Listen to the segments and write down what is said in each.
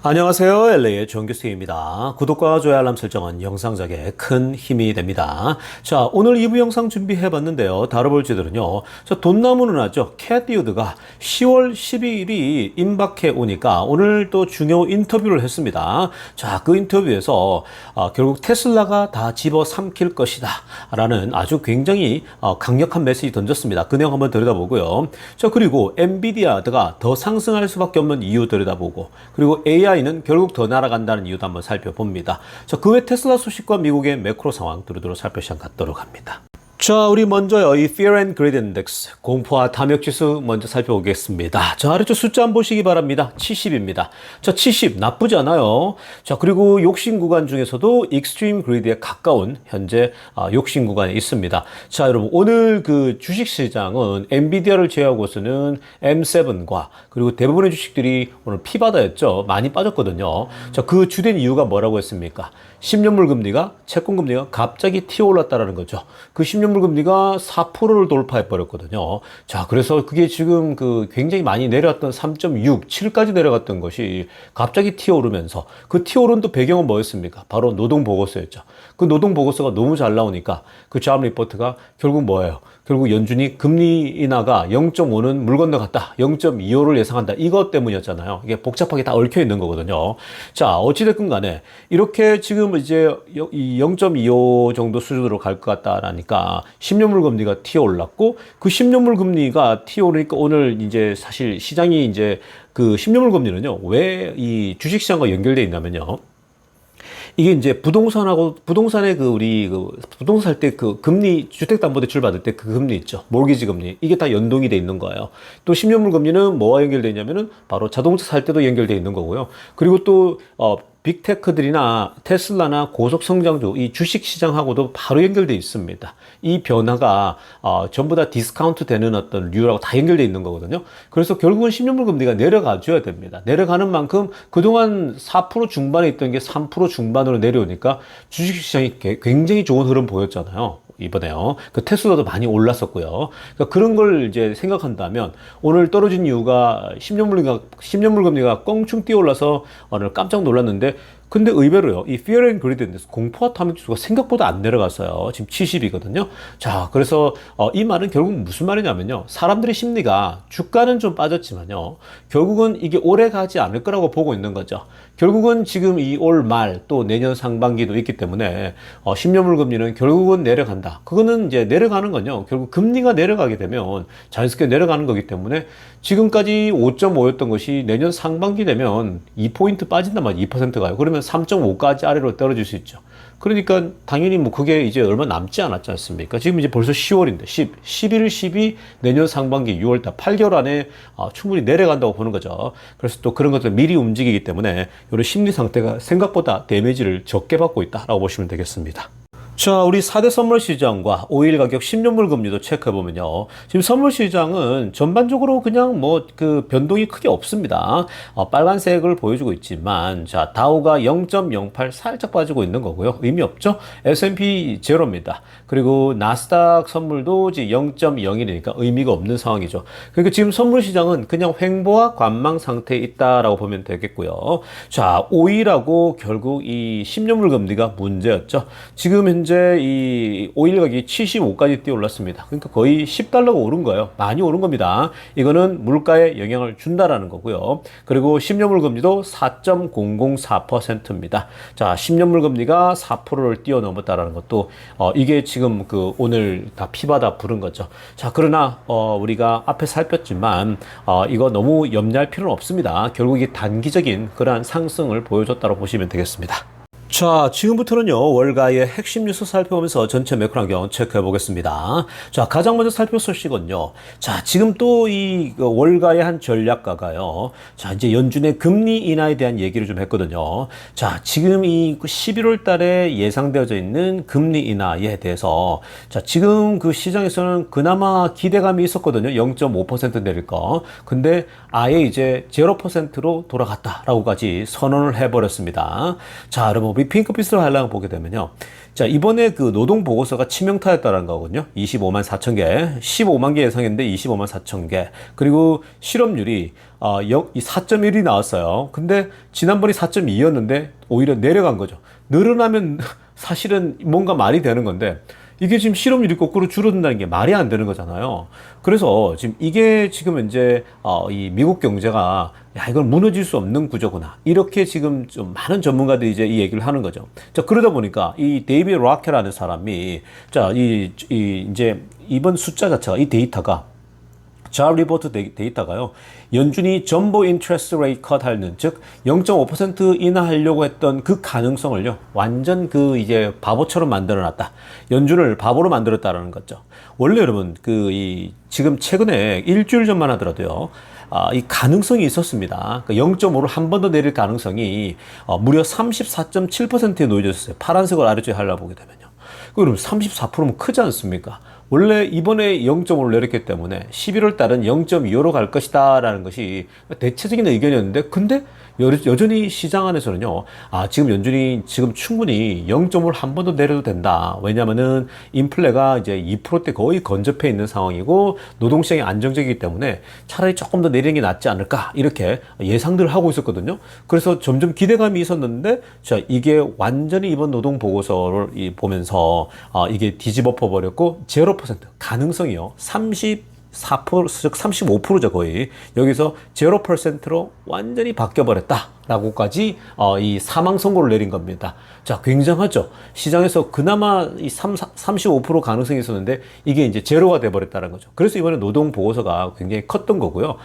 안녕하세요. LA의 정규수입니다. 구독과 좋아요 알람 설정은 영상 제작에 큰 힘이 됩니다. 자, 오늘 2부 영상 준비해봤는데요. 다뤄볼 주제들은요. 돈나무는 아죠. 캣디우드가 10월 12일이 임박해 오니까 오늘 또 중요 인터뷰를 했습니다. 자, 그 인터뷰에서 결국 테슬라가 다 집어삼킬 것이다 라는 아주 굉장히 강력한 메시지 던졌습니다. 그 내용 한번 들여다보고요. 자, 그리고 엔비디아가 더 상승할 수밖에 없는 이유 들여다보고, 그리고 AI는 결국 더 날아간다는 이유도 한번 살펴봅니다. 자, 그 외 테슬라 소식과 미국의 매크로 상황 두루두루 살펴시간 갖도록 합니다. 자, 우리 먼저요, 이 Fear and Greed Index, 공포와 탐욕 지수 먼저 살펴보겠습니다. 자, 아래쪽 숫자 한번 보시기 바랍니다. 70입니다. 자, 70 나쁘지 않아요. 자, 그리고 욕심 구간 중에서도 Extreme Greed에 가까운 현재 욕심 구간에 있습니다. 자, 여러분, 오늘 그 주식 시장은 엔비디아를 제외하고서는 M7과 그리고 대부분의 주식들이 오늘 피바다였죠. 많이 빠졌거든요. 자, 그 주된 이유가 뭐라고 했습니까? 10년물 금리가, 채권 금리가 갑자기 튀어올랐다라는 거죠. 그 10년물 금리가 4%를 돌파해 버렸거든요. 자, 그래서 그게 지금 그 굉장히 많이 내려왔던 3.6, 7까지 내려갔던 것이 갑자기 튀어오르면서, 그 튀어오른 또 배경은 뭐였습니까? 바로 노동 보고서였죠. 그 노동 보고서가 너무 잘 나오니까 그 잡 리포트가 결국 뭐예요? 결국 연준이 금리 인하가 0.5는 물 건너갔다, 0.25를 예상한다, 이것 때문이었잖아요. 이게 복잡하게 다 얽혀 있는 거거든요. 자, 어찌됐건 간에 이렇게 지금 이제 이 0.25 정도 수준으로 갈 것 같다라니까 10년물 금리가 튀어올랐고, 그 10년물 금리가 튀어오르니까 오늘 이제 사실 시장이 이제 그 10년물 금리는요, 왜 이 주식시장과 연결되어 있냐면요, 이게 이제 부동산의 그 우리 그 부동산 살 때 그 금리, 주택담보대출 받을 때 그 금리 있죠. 몰기지 금리. 이게 다 연동이 돼 있는 거예요. 또 10년물 금리는 뭐와 연결되어 있냐면은 바로 자동차 살 때도 연결되어 있는 거고요. 그리고 또 빅테크들이나 테슬라나 고속성장주, 이 주식시장하고도 바로 연결되어 있습니다. 이 변화가 전부 다 디스카운트 되는 어떤 류라고 다 연결되어 있는 거거든요. 그래서 결국은 10년물 금리가 내려가 줘야 됩니다. 내려가는 만큼 그동안 4% 중반에 있던 게 3% 중반으로 내려오니까 주식시장이 굉장히 좋은 흐름 보였잖아요. 이번에요. 그 테슬라도 많이 올랐었고요. 그러니까 그런 걸 이제 생각한다면 오늘 떨어진 이유가 10년물 금리가 껑충 뛰어올라서 오늘 깜짝 놀랐는데, 근데 의외로요, 이 Fear and Greed Index, 공포와 탐욕 지수가 생각보다 안 내려갔어요. 지금 70이거든요. 자, 그래서 이 말은 결국 무슨 말이냐면요, 사람들의 심리가 주가는 좀 빠졌지만요, 결국은 이게 오래 가지 않을 거라고 보고 있는 거죠. 결국은 지금 이 올 말 또 내년 상반기도 있기 때문에 10년물 금리는 결국은 내려간다. 그거는 이제 내려가는 건요, 결국 금리가 내려가게 되면 자연스럽게 내려가는 거기 때문에 지금까지 5.5였던 것이 내년 상반기 되면 2포인트 빠진단 말이에요. 2%가요. 그러면 3.5까지 아래로 떨어질 수 있죠. 그러니까 당연히 뭐 그게 이제 얼마 남지 않았지 않습니까? 지금 이제 벌써 10월인데 11, 12 내년 상반기 6월달 8개월 안에 충분히 내려간다고 보는 거죠. 그래서 또 그런 것들 미리 움직이기 때문에 이런 심리 상태가 생각보다 데미지를 적게 받고 있다라고 보시면 되겠습니다. 자, 우리 4대 선물 시장과 오일 가격 10년물 금리도 체크해보면요, 지금 선물 시장은 전반적으로 그냥 뭐 그 변동이 크게 없습니다. 빨간색을 보여주고 있지만, 자, 다우가 0.08 살짝 빠지고 있는 거고요. 의미 없죠? S&P 제로입니다. 그리고 나스닥 선물도 이제 0.01이니까 의미가 없는 상황이죠. 그러니까 지금 선물 시장은 그냥 횡보와 관망 상태에 있다라고 보면 되겠고요. 자, 오일하고 결국 이 10년물 금리가 문제였죠. 지금 현재 이 오일 가격이 75까지 뛰어올랐습니다. 그러니까 거의 10달러가 오른 거예요. 많이 오른 겁니다. 이거는 물가에 영향을 준다라는 거고요. 그리고 10년물 금리도 4.004%입니다. 자, 10년물 금리가 4%를 뛰어넘었다라는 것도 이게 지금 그 오늘 다 피바다 부른 거죠. 자, 그러나 우리가 앞에 살폈지만 이거 너무 염려할 필요는 없습니다. 결국 이게 단기적인 그러한 상승을 보여줬다고 보시면 되겠습니다. 자, 지금부터는요, 월가의 핵심 뉴스 살펴보면서 전체 매크로 환경 체크해 보겠습니다. 자, 가장 먼저 살펴볼 소식은요, 자, 지금 또 이 월가의 한 전략가가요, 자, 이제 연준의 금리 인하에 대한 얘기를 좀 했거든요. 자, 지금 이 11월 달에 예상되어져 있는 금리 인하에 대해서, 자, 지금 그 시장에서는 그나마 기대감이 있었거든요. 0.5% 내릴 거. 근데 아예 이제 0%로 돌아갔다라고까지 선언을 해버렸습니다. 자, 여러분 우리 핑크빛으로 하려고 보게 되면요. 자, 이번에 그 노동 보고서가 치명타였다는 거거든요. 25만 4천 개, 15만 개 예상했는데 25만 4천 개. 그리고 실업률이 4.1이 나왔어요. 근데 지난번이 4.2였는데 오히려 내려간 거죠. 늘어나면 사실은 뭔가 말이 되는 건데 이게 지금 실업률이 거꾸로 줄어든다는 게 말이 안 되는 거잖아요. 그래서 지금 이게 지금 이제 이 미국 경제가 야, 이건 무너질 수 없는 구조구나. 이렇게 지금 좀 많은 전문가들이 이제 이 얘기를 하는 거죠. 자, 그러다 보니까 이 데이비드 로케라는 사람이 자, 이제 이번 숫자 자체가 이 데이터가 잡 리포트 데이터가요. 연준이 전보 인트레스트 레이트 컷 하는 즉 0.5% 인하하려고 했던 그 가능성을요. 완전 그 이제 바보처럼 만들어 놨다. 연준을 바보로 만들었다라는 거죠. 원래 여러분 지금 최근에 일주일 전만 하더라도요. 이 가능성이 있었습니다. 0.5를 한 번 더 내릴 가능성이 무려 34.7%에 놓여졌어요. 파란색을 아래쪽에 하려고 보게 되면요. 그럼 34%면 크지 않습니까? 원래 이번에 0.5를 내렸기 때문에 11월 달은 0.25로 갈 것이다 라는 것이 대체적인 의견이었는데 근데 여전히 시장 안에서는요, 지금 연준이 지금 충분히 0.5를 한 번 더 내려도 된다. 왜냐면은 인플레가 이제 2%대 거의 근접해 있는 상황이고 노동시장이 안정적이기 때문에 차라리 조금 더 내리는 게 낫지 않을까. 이렇게 예상들을 하고 있었거든요. 그래서 점점 기대감이 있었는데, 자, 이게 완전히 이번 노동 보고서를 보면서, 이게 뒤집어 버렸고, 0% 가능성이요. 4%, 즉 35%죠, 거의. 여기서 0%로 완전히 바뀌어버렸다라고까지 이 사망 선고를 내린 겁니다. 자, 굉장하죠. 시장에서 그나마 이 35% 가능성이 있었는데 이게 이제 제로가 돼버렸다는 거죠. 그래서 이번에 노동 보고서가 굉장히 컸던 거고요.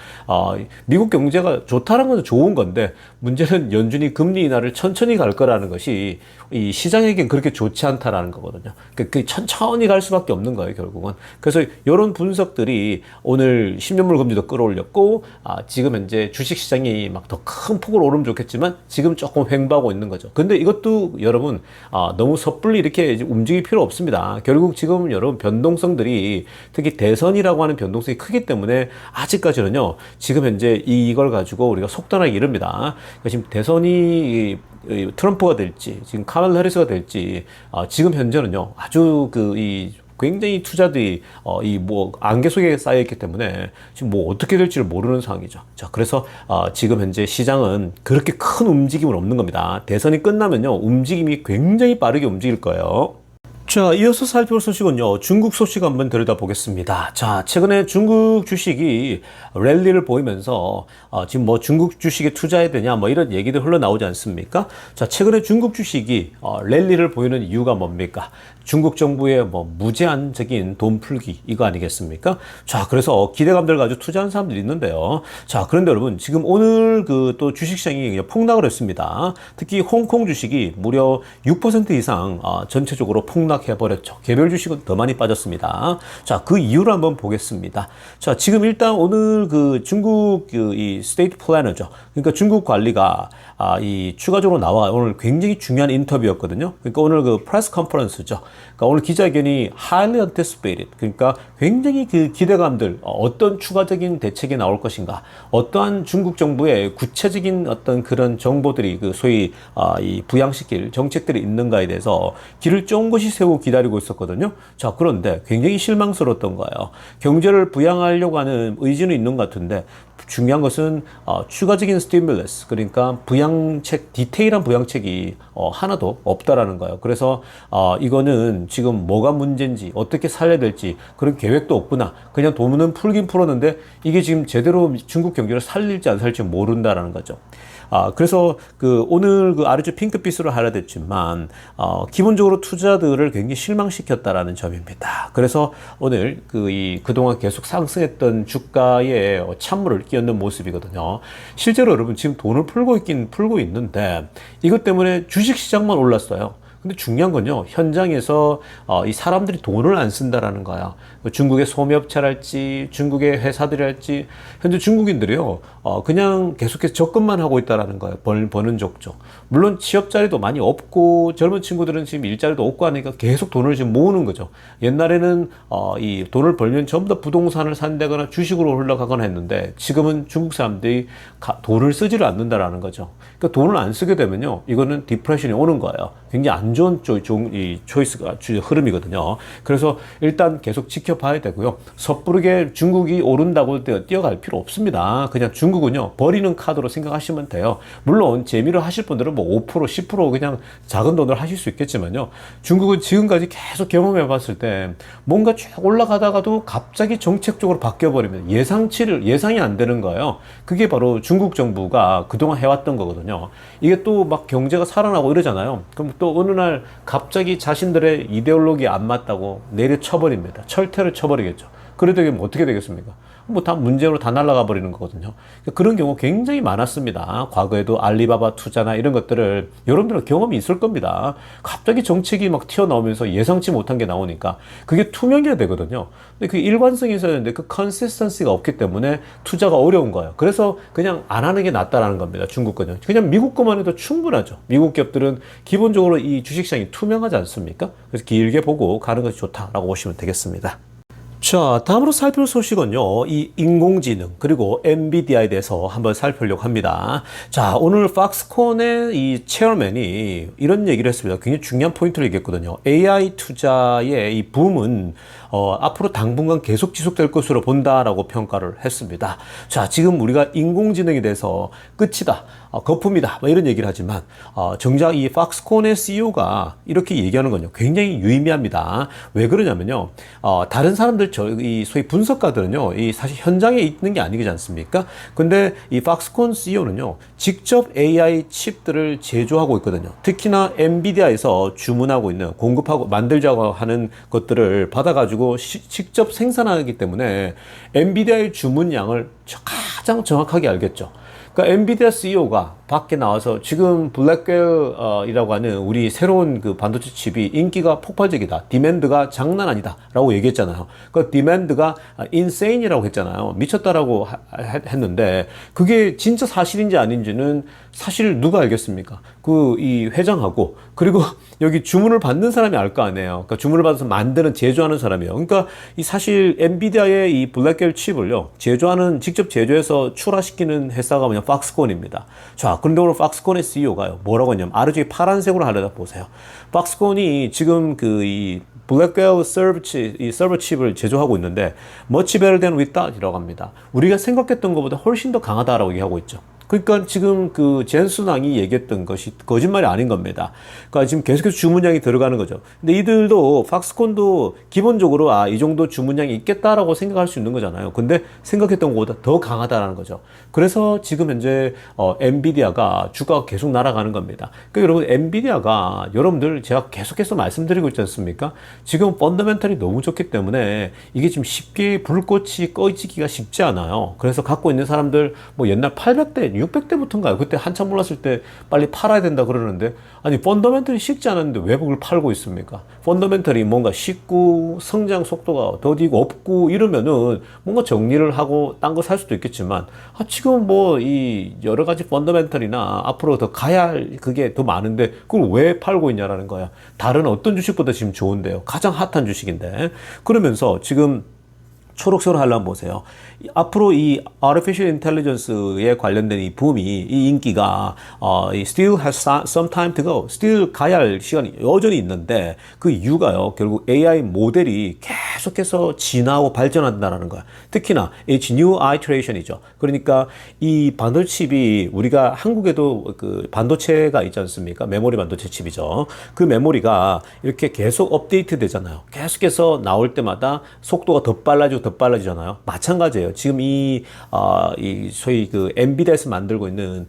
미국 경제가 좋다는 건 좋은 건데 문제는 연준이 금리 인하를 천천히 갈 거라는 것이 이 시장에겐 그렇게 좋지 않다라는 거거든요. 그 천천히 갈 수밖에 없는 거예요, 결국은. 그래서 이런 분석들이 오늘 10년물 금리도 끌어올렸고, 지금 현재 주식 시장이 막 더 큰 폭으로 오르면 좋겠지만 지금 조금 횡보하고 있는 거죠. 근데 이것도 여러분 너무 섣불리 이렇게 움직일 필요 없습니다. 결국 지금 여러분 변동성들이 특히 대선이라고 하는 변동성이 크기 때문에 아직까지는요. 지금 현재 이걸 가지고 우리가 속단하기 이릅니다. 그러니까 지금 대선이 트럼프가 될지 지금 카멀라 해리스가 될지 지금 현재는요. 아주 굉장히 투자들이 안개 속에 쌓여 있기 때문에 지금 뭐 어떻게 될지를 모르는 상황이죠. 자, 그래서 지금 현재 시장은 그렇게 큰 움직임은 없는 겁니다. 대선이 끝나면요, 움직임이 굉장히 빠르게 움직일 거예요. 자, 이어서 살펴볼 소식은요, 중국 소식 한번 들여다보겠습니다. 자, 최근에 중국 주식이 랠리를 보이면서 지금 뭐 중국 주식에 투자해야 되냐 뭐 이런 얘기들 흘러나오지 않습니까? 자, 최근에 중국 주식이 랠리를 보이는 이유가 뭡니까? 중국 정부의 뭐 무제한적인 돈 풀기 이거 아니겠습니까? 자, 그래서 기대감들 가지고 투자하는 사람들이 있는데요. 자, 그런데 여러분 지금 오늘 또 주식시장이 폭락을 했습니다. 특히 홍콩 주식이 무려 6% 이상 전체적으로 폭락해버렸죠. 개별 주식은 더 많이 빠졌습니다. 자, 그 이유를 한번 보겠습니다. 자, 지금 일단 오늘 중국 이 스테이트 플래너죠. 그러니까 중국 관리가 이 추가적으로 나와 오늘 굉장히 중요한 인터뷰였거든요. 그러니까 오늘 프레스 컨퍼런스죠. 그러니까 오늘 기자회견이 highly anticipated. 그러니까 굉장히 기대감들, 어떤 추가적인 대책이 나올 것인가, 어떠한 중국 정부의 구체적인 어떤 그런 정보들이 소위 이 부양시킬 정책들이 있는가에 대해서 길을 쫑긋이 세우고 기다리고 있었거든요. 자, 그런데 굉장히 실망스러웠던 거예요. 경제를 부양하려고 하는 의지는 있는 것 같은데 중요한 것은 추가적인 스티뮬러스, 그러니까 부양책, 디테일한 부양책이 하나도 없다라는 거예요. 그래서 이거는 지금 뭐가 문제인지 어떻게 살려야 될지 그런 계획도 없구나. 그냥 돈은 풀긴 풀었는데 이게 지금 제대로 중국 경제를 살릴지 안 살릴지 모른다라는 거죠. 그래서 오늘 아래쪽 핑크빛으로 하려됐지만 기본적으로 투자들을 굉장히 실망시켰다라는 점입니다. 그래서 오늘 그동안 계속 상승했던 주가에 찬물을 끼얹는 모습이거든요. 실제로 여러분 지금 돈을 풀고 있긴 풀고 있는데 이것 때문에 주식 시장만 올랐어요. 근데 중요한 건요, 현장에서 이 사람들이 돈을 안 쓴다라는 거야. 중국의 소매업체랄지 중국의 회사들이랄지 현재 중국인들이요, 그냥 계속해서 접근만 하고 있다라는 거예요. 버는 족족. 물론 취업 자리도 많이 없고 젊은 친구들은 지금 일자리도 없고 하니까 계속 돈을 지금 모으는 거죠. 옛날에는 이 돈을 벌면 전부 다 부동산을 산다거나 주식으로 흘러가거나 했는데 지금은 중국 사람들이 돈을 쓰지를 않는다라는 거죠. 그러니까 돈을 안 쓰게 되면요, 이거는 디프레션이 오는 거예요. 굉장히 안 좋은 이 초이스가 흐름이거든요. 그래서 일단 계속 지켜봐야 되고요. 섣부르게 중국이 오른다고 뛰어갈 필요 없습니다. 그냥 중국은요, 버리는 카드로 생각하시면 돼요. 물론 재미로 하실 분들은 뭐 5%, 10% 그냥 작은 돈을 하실 수 있겠지만요. 중국은 지금까지 계속 경험해 봤을 때 뭔가 쭉 올라가다가도 갑자기 정책적으로 바뀌어버리면 예상이 안 되는 거예요. 그게 바로 중국 정부가 그동안 해왔던 거거든요. 이게 또 막 경제가 살아나고 이러잖아요. 그럼 또 어느 날 갑자기 자신들의 이데올로기에 안 맞다고 내려쳐버립니다. 철퇴를 쳐버리겠죠. 그래도 이게 뭐 어떻게 되겠습니까? 뭐 다 문제로 다 날아가 버리는 거거든요. 그런 경우 굉장히 많았습니다. 과거에도 알리바바 투자나 이런 것들을 여러분들은 경험이 있을 겁니다. 갑자기 정책이 막 튀어나오면서 예상치 못한 게 나오니까 그게 투명해야 되거든요. 근데 그 일관성이 있어야 되는데 그 컨시스턴시가 없기 때문에 투자가 어려운 거예요. 그래서 그냥 안 하는 게 낫다라는 겁니다. 중국 거는. 그냥 미국 것만 해도 충분하죠. 미국 기업들은 기본적으로 이 주식시장이 투명하지 않습니까? 그래서 길게 보고 가는 것이 좋다라고 보시면 되겠습니다. 자, 다음으로 살펴볼 소식은요, 이 인공지능 그리고 엔비디아에 대해서 한번 살펴보려고 합니다. 자, 오늘 팍스콘의 이 체어맨이 이런 얘기를 했습니다. 굉장히 중요한 포인트를 얘기했거든요. AI 투자의 이 붐은 앞으로 당분간 계속 지속될 것으로 본다라고 평가를 했습니다. 자, 지금 우리가 인공지능에 대해서 끝이다, 거품이다, 뭐 이런 얘기를 하지만 정작 이 팍스콘의 CEO가 이렇게 얘기하는 건요, 굉장히 유의미합니다. 왜 그러냐면요, 다른 사람들 이 소위 분석가들은요, 이 사실 현장에 있는 게 아니지 않습니까? 근데 이 팍스콘 CEO는요, 직접 AI 칩들을 제조하고 있거든요. 특히나 엔비디아에서 주문하고 있는, 공급하고 만들자고 하는 것들을 받아가지고 직접 생산하기 때문에 엔비디아의 주문량을 가장 정확하게 알겠죠. 그러니까 엔비디아 CEO가 밖에 나와서 지금 블랙웰이라고 하는 우리 새로운 그 반도체 칩이 인기가 폭발적이다, 디맨드가 장난 아니다 라고 얘기했잖아요. 그 디맨드가 인세인이라고 했잖아요. 미쳤다라고 했는데 그게 진짜 사실인지 아닌지는 사실 누가 알겠습니까? 그 이 회장하고 그리고 여기 주문을 받는 사람이 알 거 아니에요. 그러니까 주문을 받아서 만드는, 제조하는 사람이에요. 그러니까 이 사실 엔비디아의 이 블랙웰 칩을요, 직접 제조해서 출하시키는 회사가 뭐냐, 팍스콘입니다. 자, 그런데 오늘 팍스콘의 CEO가요, 뭐라고 했냐면, 아래쪽에 파란색으로 하려다 보세요. 팍스콘이 지금 이 블랙웰 서버 칩을 제조하고 있는데 much better than we thought 이라고 합니다. 우리가 생각했던 것보다 훨씬 더 강하다라고 얘기하고 있죠. 그러니까 지금 그 젠슨왕이 얘기했던 것이 거짓말이 아닌 겁니다. 그러니까 지금 계속해서 주문량이 들어가는 거죠. 근데 이들도, 팍스콘도 기본적으로 이 정도 주문량이 있겠다라고 생각할 수 있는 거잖아요. 근데 생각했던 것보다 더 강하다라는 거죠. 그래서 지금 현재 엔비디아가 주가가 계속 날아가는 겁니다. 그러니까 여러분, 엔비디아가 여러분들 제가 계속해서 말씀드리고 있지 않습니까? 지금 펀더멘털이 너무 좋기 때문에 이게 지금 쉽게 불꽃이 꺼지기가 쉽지 않아요. 그래서 갖고 있는 사람들 뭐 옛날 800대 600대부터인가요? 그때 한참 올랐을 때 빨리 팔아야 된다 그러는데, 아니 펀더멘털이 식지 않았는데 왜 그걸 팔고 있습니까? 펀더멘털이 뭔가 식고 성장 속도가 더디고 없고 이러면은 뭔가 정리를 하고 딴 거 살 수도 있겠지만, 지금 뭐 이 여러 가지 펀더멘털이나 앞으로 더 가야 할 그게 더 많은데 그걸 왜 팔고 있냐라는 거야. 다른 어떤 주식보다 지금 좋은데요. 가장 핫한 주식인데. 그러면서 지금 초록색으로 하려면 보세요. 앞으로 이 Artificial Intelligence에 관련된 이 붐이, 이 인기가 still has some time to go. still 가야 할 시간이 여전히 있는데 그 이유가요, 결국 AI 모델이 계속해서 진화하고 발전한다는 거야. 특히나 It's new iteration이죠. 그러니까 이 반도체 칩이, 우리가 한국에도 그 반도체가 있지 않습니까? 메모리 반도체 칩이죠. 그 메모리가 이렇게 계속 업데이트 되잖아요. 계속해서 나올 때마다 속도가 더 빨라지잖아요. 마찬가지예요. 지금 이 소위 그 엔비디아에서 만들고 있는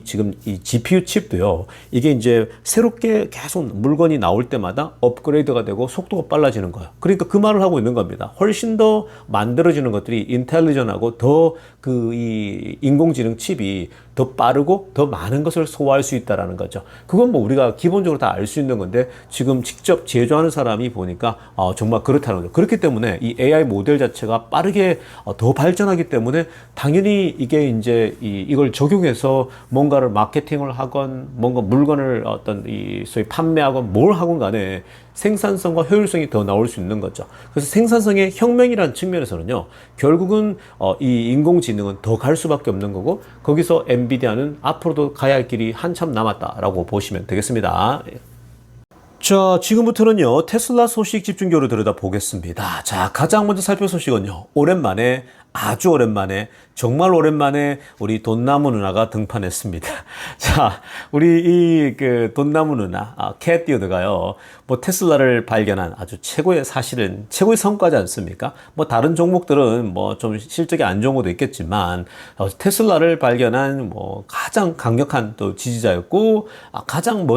지금 이 GPU 칩도요, 이게 이제 새롭게 계속 물건이 나올 때마다 업그레이드가 되고 속도가 빨라지는 거예요. 그러니까 그 말을 하고 있는 겁니다. 훨씬 더 만들어지는 것들이 인텔리전하고 더 이 인공지능 칩이 더 빠르고 더 많은 것을 소화할 수 있다라는 거죠. 그건 뭐 우리가 기본적으로 다 알 수 있는 건데 지금 직접 제조하는 사람이 보니까 정말 그렇다는 거죠. 그렇기 때문에 이 AI 모델 자체가 빠르게 더 발전하기 때문에 당연히 이게 이제 이걸 적용해서 뭔가를 마케팅을 하건 뭔가 물건을 어떤 이 소위 판매하건 뭘 하건 간에 생산성과 효율성이 더 나올 수 있는 거죠. 그래서 생산성의 혁명이라는 측면에서는요, 결국은 이 인공지능은 더 갈 수밖에 없는 거고, 거기서 엔비디아는 앞으로도 가야 할 길이 한참 남았다라고 보시면 되겠습니다. 자, 지금부터는요, 테슬라 소식 집중적으로 들여다보겠습니다. 자, 가장 먼저 살펴볼 소식은요, 오랜만에, 아주 오랜만에, 정말 오랜만에 우리 돈나무 누나가 등판했습니다. 자, 우리 돈나무 누나, 캣 디오드가요, 뭐 테슬라를 발견한 아주 최고의 사실은, 최고의 성과지 않습니까? 뭐 다른 종목들은 뭐 좀 실적이 안 좋은 것도 있겠지만, 테슬라를 발견한 뭐 가장 강력한 또 지지자였고, 가장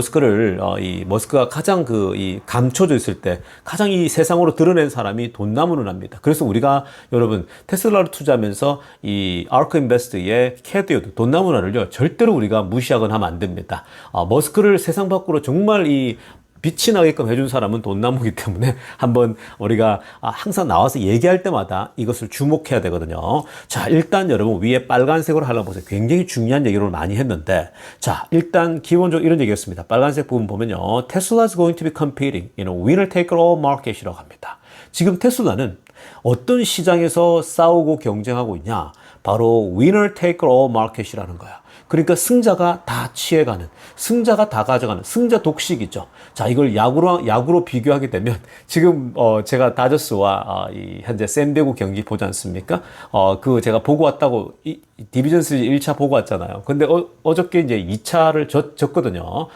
이 머스크가 가장 이 감춰져 있을 때 가장 이 세상으로 드러낸 사람이 돈나무 누나입니다. 그래서 우리가 여러분 테슬라를 투자하면서 이 아크 인베스트의 캐디오드 돈나무 누나를요 절대로 우리가 무시하거나 하면 안 됩니다. 머스크를 세상 밖으로 정말 이 빛이 나게끔 해준 사람은 돈나무이기 때문에 한번 우리가 항상 나와서 얘기할 때마다 이것을 주목해야 되거든요. 자, 일단 여러분 위에 빨간색으로 하려고 보세요. 굉장히 중요한 얘기를 많이 했는데, 자, 일단 기본적으로 이런 얘기였습니다. 빨간색 부분 보면요. Tesla is going to be competing in a winner take all market이라고 합니다. 지금 테슬라는 어떤 시장에서 싸우고 경쟁하고 있냐? 바로 winner take all market이라는 거야. 그러니까 승자가 다 취해가는, 승자가 다 가져가는, 승자 독식이죠. 자, 이걸 야구로 비교하게 되면, 지금, 제가 다저스와, 현재 샌디에고 경기 보지 않습니까? 제가 보고 왔다고, 디비전 시리즈 1차 보고 왔잖아요. 근데 어저께 이제 2차를 졌거든요.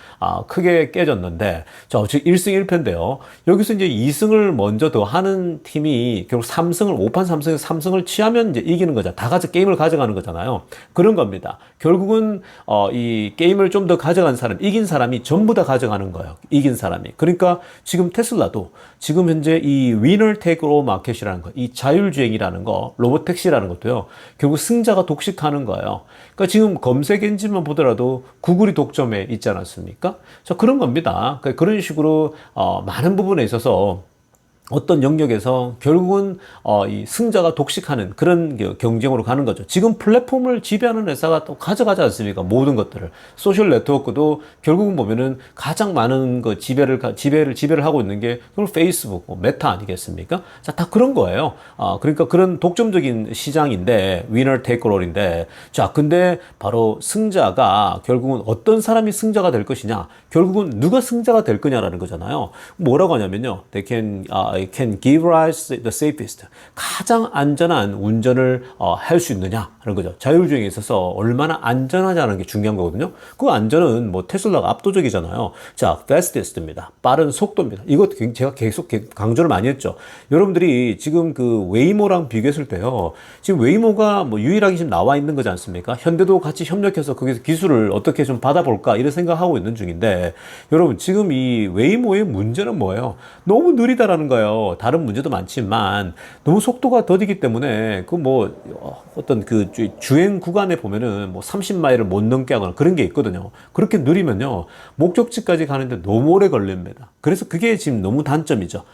크게 깨졌는데, 즉 1승 1패인데요. 여기서 이제 2승을 먼저 더 하는 팀이 결국 5판 3승에서 3승을 취하면 이제 이기는 거죠. 게임을 가져가는 거잖아요. 그런 겁니다. 결국은, 이 게임을 좀 더 가져간 사람, 이긴 사람이 전부 다 가져가는 거예요. 이긴 사람이. 그러니까 지금 테슬라도 지금 현재 이 winner take all market이라는 거, 이 자율주행이라는 거, 로보택시라는 것도요. 결국 승자가 독식하는 거예요. 그러니까 지금 검색 엔진만 보더라도 구글이 독점에 있지 않았습니까? 자, 그런 겁니다. 그러니까 그런 식으로 많은 부분에 있어서 어떤 영역에서 결국은 이 승자가 독식하는 그런 경쟁으로 가는 거죠. 지금 플랫폼을 지배하는 회사가 또 가져가지 않습니까? 모든 것들을. 소셜 네트워크도 결국은 보면은 가장 많은 그 지배를 하고 있는 게 그럼 페이스북, 메타 아니겠습니까? 자, 다 그런 거예요. 그러니까 그런 독점적인 시장인데 위너 테이크 롤인데, 자, 근데 바로 승자가 결국은 어떤 사람이 승자가 될 것이냐? 결국은 누가 승자가 될 거냐라는 거잖아요. 뭐라고 하냐면요. They can give rise the safest. 가장 안전한 운전을 할 수 있느냐 하는 거죠. 자율주행에 있어서 얼마나 안전하냐는 게 중요한 거거든요. 그 안전은 뭐 테슬라가 압도적이잖아요. 자, fastest입니다. 빠른 속도입니다. 이것도 제가 계속 강조를 많이 했죠. 여러분들이 지금 그 웨이모랑 비교했을 때요. 지금 웨이모가 뭐 유일하게 지금 나와 있는 거지 않습니까? 현대도 같이 협력해서 거기서 기술을 어떻게 좀 받아볼까 이런 생각하고 있는 중인데, 여러분 지금 이 웨이모의 문제는 뭐예요? 너무 느리다라는 거예요. 다른 문제도 많지만 너무 속도가 더디기 때문에 그 뭐 어떤 그 주행 구간에 보면은 뭐 30마일을 못 넘게 하거나 그런 게 있거든요. 그렇게 느리면요 목적지까지 가는데 너무 오래 걸립니다. 그래서 그게 지금 너무 단점이죠.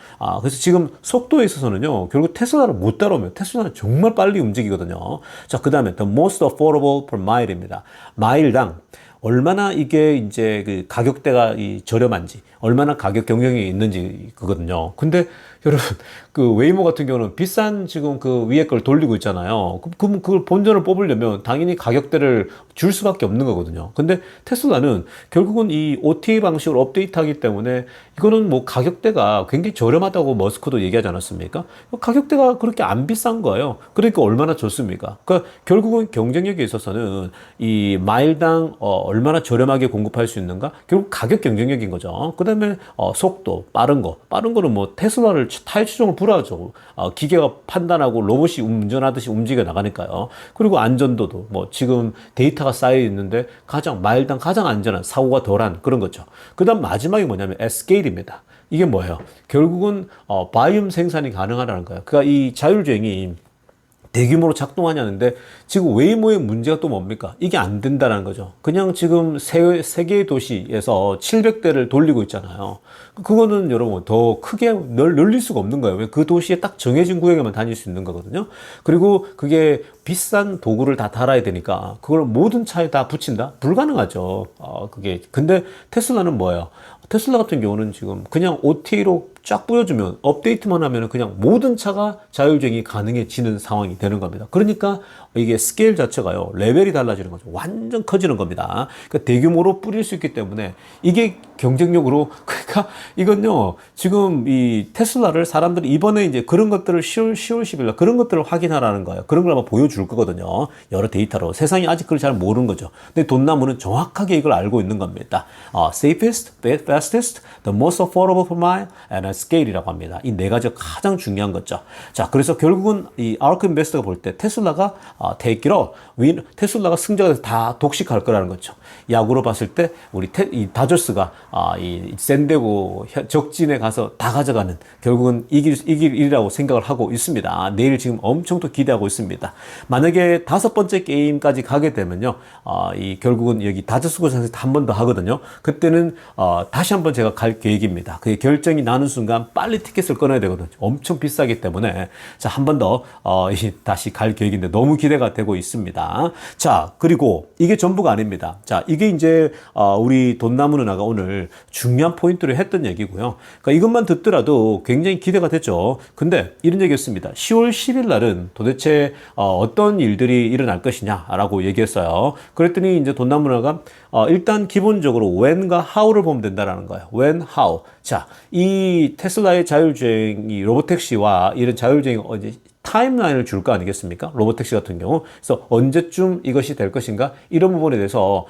그래서 지금 속도에 있어서는요 결국 테슬라를 못 따라오면, 테슬라는 정말 빨리 움직이거든요. 자, 그 다음에 the most affordable per mile입니다. 마일당 얼마나 이게 이제 그 가격대가 저렴한지, 얼마나 가격 경쟁이 있는지 그거든요. 근데 여러분, 그 웨이모 같은 경우는 비싼 지금 그 위에 걸 돌리고 있잖아요. 그럼 그걸 본전을 뽑으려면 당연히 가격대를 줄 수밖에 없는 거거든요. 근데 테슬라는 결국은 이 OTA 방식으로 업데이트하기 때문에 이거는 뭐 가격대가 굉장히 저렴하다고 머스크도 얘기하지 않았습니까? 가격대가 그렇게 안 비싼 거예요. 그러니까 얼마나 좋습니까? 그러니까 결국은 경쟁력에 있어서는 이 마일당 얼마나 저렴하게 공급할 수 있는가? 결국 가격 경쟁력인 거죠. 그 다음에 속도, 빠른 거는 뭐 테슬라를 타이추종을 불하죠. 기계가 판단하고 로봇이 운전하듯이 움직여 나가니까요. 그리고 안전도도 뭐 지금 데이터가 쌓여 있는데 마일당 가장 안전한, 사고가 덜한 그런 거죠. 그 다음 마지막이 뭐냐면 에스케일입니다. 이게 뭐예요? 결국은 바이옴 생산이 가능하다는 거예요. 그러니까 이 자율주행이 대규모로 작동하냐는데 지금 웨이모의 문제가 또 뭡니까? 이게 안 된다는 거죠. 그냥 지금 세 개의 도시에서 700대를 돌리고 있잖아요. 그거는 여러분 더 크게 늘릴 수가 없는 거예요. 왜? 그 도시에 딱 정해진 구역에만 다닐 수 있는 거거든요. 그리고 그게 비싼 도구를 다 달아야 되니까 그걸 모든 차에 다 붙인다? 불가능하죠. 그게. 근데 테슬라는 뭐예요? 테슬라 같은 경우는 지금 그냥 OTA로 쫙 뿌려주면 업데이트만 하면 그냥 모든 차가 자율주행이 가능해지는 상황이 되는 겁니다. 그러니까 이게 스케일 자체가요, 레벨이 달라지는 거죠. 완전 커지는 겁니다. 그러니까 대규모로 뿌릴 수 있기 때문에 이게 경쟁력으로, 그러니까 이건요, 지금 이 테슬라를 사람들이 이번에 이제 그런 것들을 10월 10일 날 그런 것들을 확인하라는 거예요. 그런 걸 아마 보여줄 거거든요. 여러 데이터로. 세상이 아직 그걸 잘 모르는 거죠. 근데 돈나무는 정확하게 이걸 알고 있는 겁니다. Safest, fastest, the most affordable per mile, and scale이라고 합니다. 이 네 가지가 가장 중요한 거죠. 자, 그래서 결국은 이 아크 인베스터가 볼 때 테슬라가 대기로 테슬라가 승자가 돼서 다 독식할 거라는 거죠. 야구로 봤을 때 우리 이 다저스가 이 샌디에고 적진에 가서 다 가져가는, 결국은 이길 일이라고 생각을 하고 있습니다. 내일 지금 엄청 또 기대하고 있습니다. 만약에 5번째 게임까지 가게 되면요, 이 결국은 여기 다저스 고장에서 한 번 더 하거든요. 그때는 다시 한번 제가 갈 계획입니다. 그게 결정이 나는 순간 빨리 티켓을 끊어야 되거든요. 엄청 비싸기 때문에. 자, 한 번 더 다시 갈 계획인데 너무 기대가 되고 있습니다. 자, 그리고 이게 전부가 아닙니다. 자, 이게 이제 우리 돈나무 누나가 오늘 중요한 포인트를 했던 얘기고요. 그러니까 이것만 듣더라도 굉장히 기대가 됐죠. 근데 이런 얘기였습니다. 10월 10일 날은 도대체 어떤 일들이 일어날 것이냐라고 얘기했어요. 그랬더니 이제 돈나무 누나가 일단 기본적으로 when과 how를 보면 된다라는 거예요. when, how. 자, 이 테슬라의 자율주행이 로보택시와 이런 자율주행이 타임라인을 줄 거 아니겠습니까? 로보택시 같은 경우. 그래서 언제쯤 이것이 될 것인가? 이런 부분에 대해서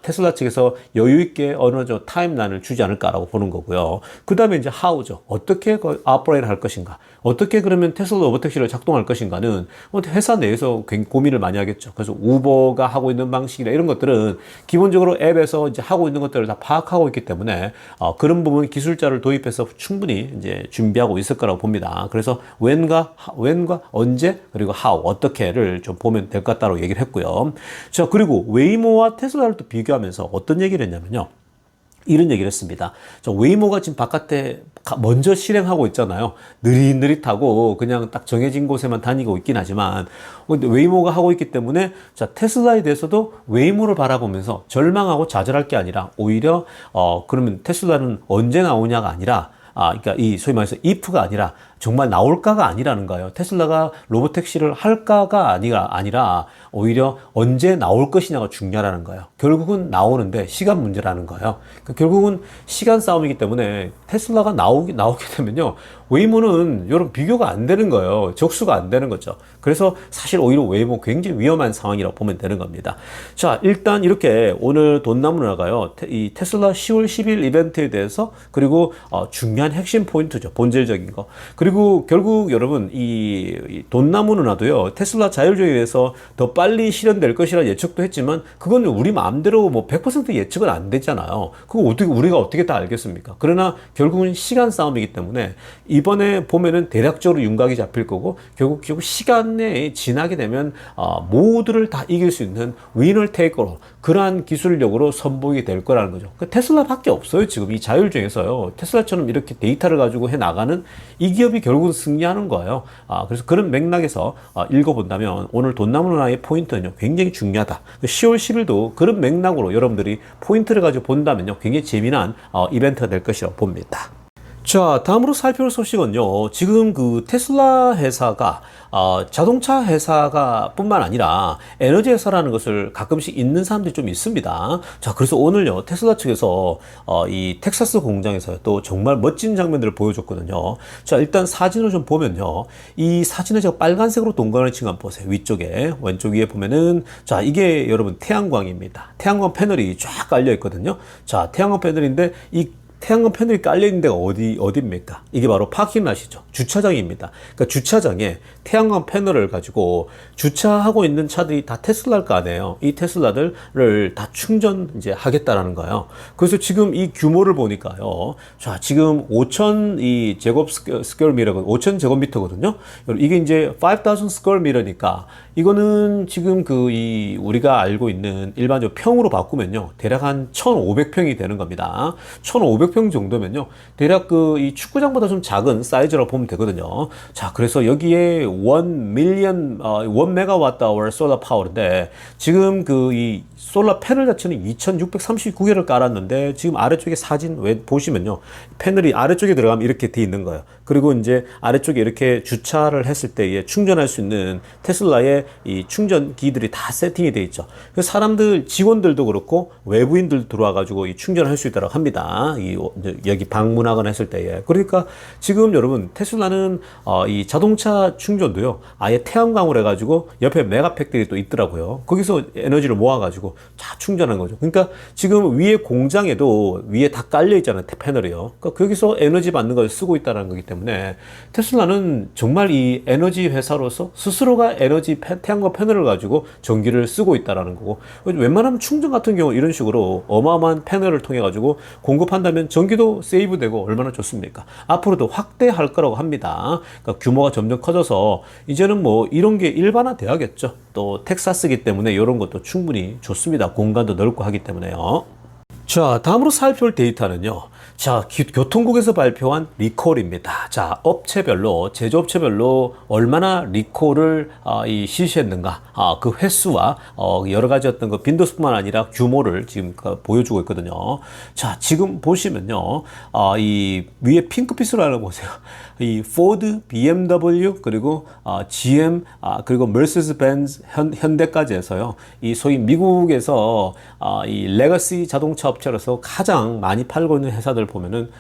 테슬라 측에서 여유 있게 어느 정도 타임라인을 주지 않을까라고 보는 거고요. 그 다음에 이제 how죠. 어떻게 오퍼레이트 할 것인가? 어떻게 그러면 테슬라 로보택시를 작동할 것인가는 회사 내에서 굉장히 고민을 많이 하겠죠. 그래서 우버가 하고 있는 방식이나 이런 것들은 기본적으로 앱에서 이제 하고 있는 것들을 다 파악하고 있기 때문에 그런 부분 기술자를 도입해서 충분히 이제 준비하고 있을 거라고 봅니다. 그래서 when과 언제, 그리고 how, 어떻게를 좀 보면 될 것 같다고 얘기를 했고요. 자, 그리고 웨이모와 테슬라를 또 비교하면서 어떤 얘기를 했냐면요, 이런 얘기를 했습니다. 웨이모가 지금 바깥에 먼저 실행하고 있잖아요. 느릿느릿하고 그냥 딱 정해진 곳에만 다니고 있긴 하지만, 근데 웨이모가 하고 있기 때문에 자, 테슬라에 대해서도 웨이모를 바라보면서 절망하고 좌절할 게 아니라 오히려 그러면 테슬라는 언제 나오냐가 아니라, 그러니까 이 소위 말해서 if가 아니라 정말 나올까가 아니라는 거예요. 테슬라가 로보택시를 할까가 아니라 오히려 언제 나올 것이냐가 중요하다는 거예요. 결국은 나오는데 시간 문제라는 거예요. 그러니까 결국은 시간 싸움이기 때문에 테슬라가 나오게 되면요, 웨이모는 여러분 비교가 안 되는 거예요. 적수가 안 되는 거죠. 그래서 사실 오히려 웨이모 굉장히 위험한 상황이라고 보면 되는 겁니다. 자, 일단 이렇게 오늘 돈나무 누나가요, 이 테슬라 10월 10일 이벤트에 대해서, 그리고 중요한 핵심 포인트죠. 본질적인 거. 그리고 결국 여러분 이 돈나무 누나도요, 테슬라 자율주행에 대해서 더 빨리 실현될 것이라 예측도 했지만 그건 우리 마음대로 뭐 100% 예측은 안 되잖아요. 그거 우리가 어떻게 다 알겠습니까? 그러나 결국은 시간 싸움이기 때문에 이번에 보면은 대략적으로 윤곽이 잡힐 거고, 결국 시간에 지나게 되면 모두를 다 이길 수 있는 위너 테이커로, 그러한 기술력으로 선보이게 될 거라는 거죠. 테슬라밖에 없어요. 지금 이 자율주행에서요, 테슬라처럼 이렇게 데이터를 가지고 해 나가는 이 기업이 결국은 승리하는 거예요. 그래서 그런 맥락에서 읽어본다면 오늘 돈나무 누나의 포인트는요, 굉장히 중요하다. 10월 10일도 그런 맥락으로 여러분들이 포인트를 가지고 본다면요, 굉장히 재미난 이벤트가 될 것이라고 봅니다. 자, 다음으로 살펴볼 소식은요, 지금 그 테슬라 회사가 자동차 회사가 뿐만 아니라 에너지 회사라는 것을 가끔씩 잊는 사람들이 좀 있습니다. 자, 그래서 오늘요, 테슬라 측에서 이 텍사스 공장에서 또 정말 멋진 장면들을 보여줬거든요. 자, 일단 사진을 좀 보면요, 이 사진을 제가 빨간색으로 동그라미 친 거 한번 보세요. 위쪽에 왼쪽 위에 보면은, 자, 이게 여러분 태양광입니다. 태양광 패널이 쫙 깔려 있거든요. 자, 태양광 패널인데 이 태양광 패널이 깔려 있는 데가 어디입니까? 이게 바로 파킹랏이죠. 주차장입니다. 그러니까 주차장에 태양광 패널을 가지고 주차하고 있는 차들이 다 테슬라일 거 아니에요. 이 테슬라들을 다 충전 이제 하겠다라는 거예요. 그래서 지금 이 규모를 보니까요. 자, 지금 5,000 이 제곱 스퀘어미터가 5,000 제곱미터거든요. 이게 이제 5,000 스퀘어미터니까 이거는 지금 우리가 알고 있는 일반적으로 평으로 바꾸면요. 대략 한 1,500평이 되는 겁니다. 1,500평 정도면요. 대략 이 축구장보다 좀 작은 사이즈라고 보면 되거든요. 자, 그래서 여기에 1 메가와트 솔라 파워인데 지금 이 솔라 패널 자체는 2,639개를 깔았는데 지금 아래쪽에 사진 보시면요. 패널이 아래쪽에 들어가면 이렇게 돼 있는 거예요. 그리고 이제 아래쪽에 이렇게 주차를 했을 때에 충전할 수 있는 테슬라의 이 충전기들이 다 세팅이 돼 있죠. 그래서 사람들, 직원들도 그렇고 외부인들 들어와가지고 이 충전할 수 있다고 합니다. 여기 방문하거나 했을 때에. 그러니까 지금 여러분 테슬라는 이 자동차 충전도요. 아예 태양광을 해가지고 옆에 메가팩들이 또 있더라고요. 거기서 에너지를 모아가지고 다 충전한 거죠. 그러니까 지금 위에 공장에도 위에 다 깔려 있잖아요. 패널이요. 그러니까 거기서 에너지 받는 걸 쓰고 있다는 거기 때문에 테슬라는 정말 이 에너지 회사로서 스스로가 태양광 패널을 가지고 전기를 쓰고 있다는 거고, 웬만하면 충전 같은 경우 이런 식으로 어마어마한 패널을 통해 가지고 공급한다면 전기도 세이브 되고 얼마나 좋습니까? 앞으로도 확대할 거라고 합니다. 그러니까 규모가 점점 커져서 이제는 뭐 이런 게 일반화 돼야겠죠. 또 텍사스기 때문에 이런 것도 충분히 좋습니다. 공간도 넓고 하기 때문에요. 자, 다음으로 살펴볼 데이터는요. 자, 교통국에서 발표한 리콜입니다. 자, 업체별로, 제조업체별로 얼마나 리콜을 실시했는가, 그 횟수와 여러 가지 어떤 그 빈도수뿐만 아니라 규모를 지금 보여주고 있거든요. 자, 지금 보시면요, 이 위에 핑크빛으로 하나 보세요. 이 포드, BMW, 그리고 GM, 그리고 머세디스 벤츠, 현대까지 해서요. 이 소위 미국에서 이 레거시 자동차 업체로서 가장 많이 팔고 있는 회사들 보면은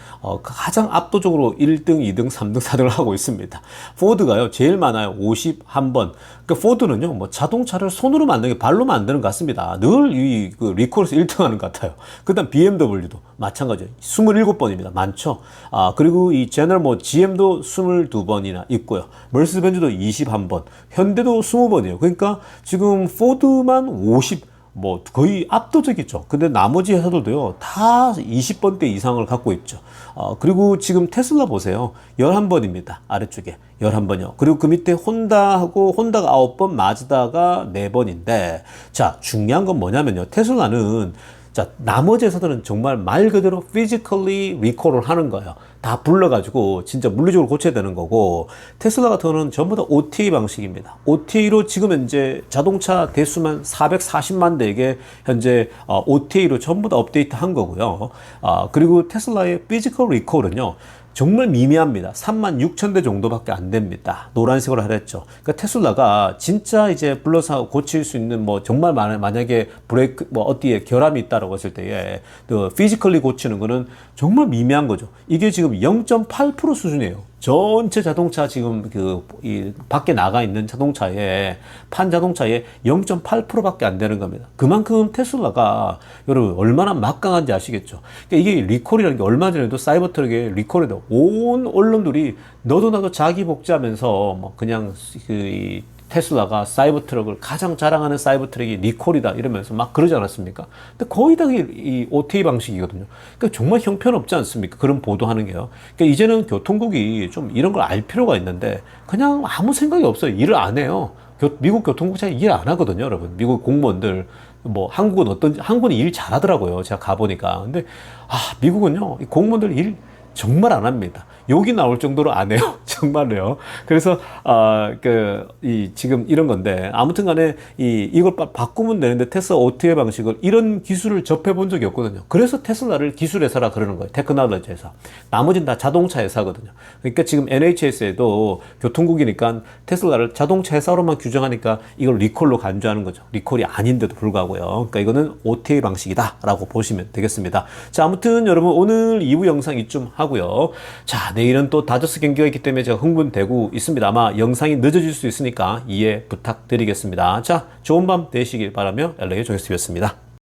가장 압도적으로 1등, 2등, 3등, 4등을 하고 있습니다. 포드가요, 제일 많아요. 51번. 그 포드는요, 뭐 자동차를 손으로 만드는 게 발로 만드는 것 같습니다. 늘 그 리콜에서 1등 하는 것 같아요. 그 다음 BMW도 마찬가지예요. 27번입니다. 많죠? 그리고 이 GM도 22번이나 있고요. 머세디스 벤츠도 21번. 현대도 20번이에요. 그러니까 지금 포드만 50, 거의 압도적이죠. 근데 나머지 회사들도요, 다 20번대 이상을 갖고 있죠. 그리고 지금 테슬라 보세요. 11번입니다. 아래쪽에. 11번이요. 그리고 그 밑에 혼다가 9번, 마즈다가 4번인데, 자, 중요한 건 뭐냐면요. 테슬라는 자, 나머지 회사들은 정말 말 그대로 physically recall을 하는 거예요. 다 불러가지고 진짜 물리적으로 고쳐야 되는 거고, 테슬라 같은 거는 전부 다 OTA 방식입니다. OTA로 지금 현재 자동차 대수만 440만 대에게 현재 OTA로 전부 다 업데이트 한 거고요. 그리고 테슬라의 physical recall은요, 정말 미미합니다. 36,000대 정도밖에 안 됩니다. 노란색으로 하랬죠. 그러니까 테슬라가 진짜 이제 불러서 고칠 수 있는 정말 만약에 브레이크 어디에 결함이 있다라고 했을 때에 그 피지컬리 고치는 거는 정말 미미한 거죠. 이게 지금 0.8% 수준이에요. 전체 자동차 지금 밖에 나가 있는 자동차에 판 자동차에 0.8%밖에 안 되는 겁니다. 그만큼 테슬라가 여러분 얼마나 막강한지 아시겠죠? 그러니까 이게 리콜이라는 게 얼마 전에도 사이버 트럭에 리콜에도 온 언론들이 너도 나도 자기 복제하면서 그냥 테슬라가 사이버 트럭을 가장 자랑하는 사이버 트럭이 리콜이다 이러면서 막 그러지 않았습니까? 근데 거의 다 이 OTA 방식이거든요. 그러니까 정말 형편없지 않습니까? 그런 보도하는 게요. 그러니까 이제는 교통국이 좀 이런 걸 알 필요가 있는데 그냥 아무 생각이 없어요. 일을 안 해요. 미국 교통국 잘 일 안 하거든요, 여러분. 미국 공무원들. 한국은 일 잘하더라고요. 제가 가보니까. 근데 미국은요, 이 공무원들 일 정말 안 합니다. 욕이 나올 정도로 안 해요. 정말로요. 그래서, 지금 이런 건데, 아무튼 간에, 이걸 바꾸면 되는데, 테슬라 OTA 방식을, 이런 기술을 접해본 적이 없거든요. 그래서 테슬라를 기술회사라 그러는 거예요. 테크놀로지 회사. 나머지는 다 자동차 회사거든요. 그러니까 지금 NHS에도 교통국이니까 테슬라를 자동차 회사로만 규정하니까 이걸 리콜로 간주하는 거죠. 리콜이 아닌데도 불구하고요. 그러니까 이거는 OTA 방식이다라고 보시면 되겠습니다. 자, 아무튼 여러분, 오늘 2부 영상 이쯤 하고요. 자, 내일은 또 다저스 경기가 있기 때문에 제가 흥분되고 있습니다. 아마 영상이 늦어질 수 있으니까 이해 부탁드리겠습니다. 자, 좋은 밤 되시길 바라며 LA 정혜스TV였습니다.